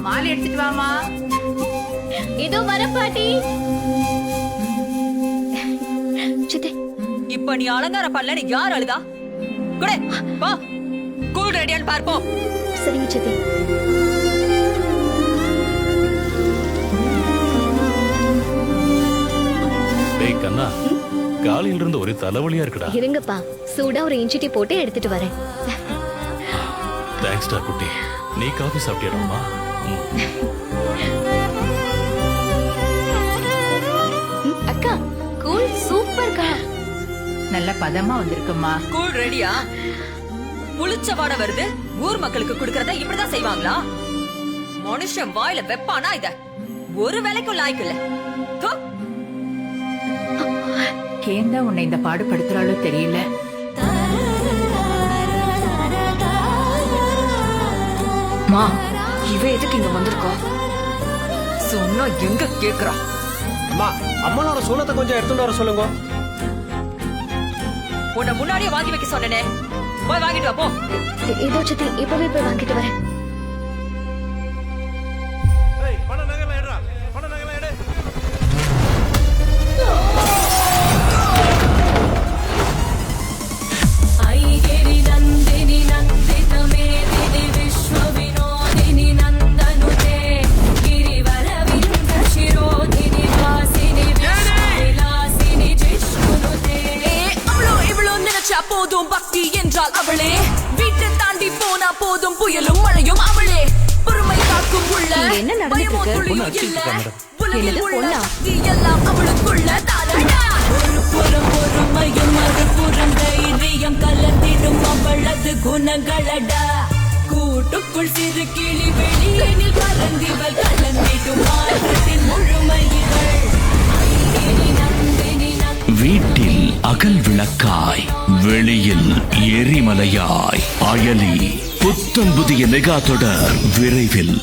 மாலை எடுத்துட்டு வாமா. இதோ வர பாட்டி. சித்தி, இப்ப நீ அலங்காரம் பண்ணல யார் அழுதா? குடே வா, கூல் ரெடியான்னு பார்ப்போம். சரிங்க சித்தி. டேய் கண்ணா, காலையில இருந்து ஒரு தலைவலியா இருக்குடா. இருங்கப்பா, சூடா ஒரு இஞ்சி டீ போட்டு எடுத்துட்டு வரேன். தேங்க்ஸ்டா குட்டி. நீ காஃபி சாப்பிட்டியாடாமா? அக்கா, கூல் சூப்பர்க்கா. நல்ல பதமா வந்திருக்குமா. கூல் ரெடியா? புளிச்ச வாடை வருது. ஊர் மக்களுக்கு குடுக்கறத இப்படிதான் செய்வாங்களா? மனுஷன் வாயில வெப்பானா இத ஒரு வேலைக்கும் லாய்க்கு இல்ல. ஏன் தான் உன்னை இந்த பாடுபடுத்துறாளோ தெரியல. மா, இவ எதுக்கு இங்க வந்திருக்கா? சொன்னா எங்க கேக்குறா? அம்மா, அம்மனோட சூலத்தை கொஞ்சம் எடுத்துட்டு வர சொல்லுங்க. உன்னை முன்னாடியே வாங்கி வைக்க சொன்னனே, போய் வாங்கிட்டு வா போ. இதோ சித்தி, இப்பவே போய் வாங்கிட்டு வரேன். போதும் பக்தி என்றால் அவளே, வீட்டை தாண்டி போனா போதும் புயலும் மழையும் அவளே, பொறுமை காக்கும் உள்ள என்ன நடந்துட்டு எல்லாம் அவளுக்குள்ள தானடா. ஒரு புறம் பொறுமையும் மறுபுறம் தைரியம் கலந்திடும் அவளது குணங்களடா. கூட்டுக்குள் சிறு கிளி வெளியேனில் பறந்திவள் கலந்திடும் மாற்றத்தின் முழுமைகள். வீட்டில் அகல் விளக்காய், வெளியில் எரிமலையாய், அயலி புத்தம் புதிய மெகா தொடர் விரைவில்.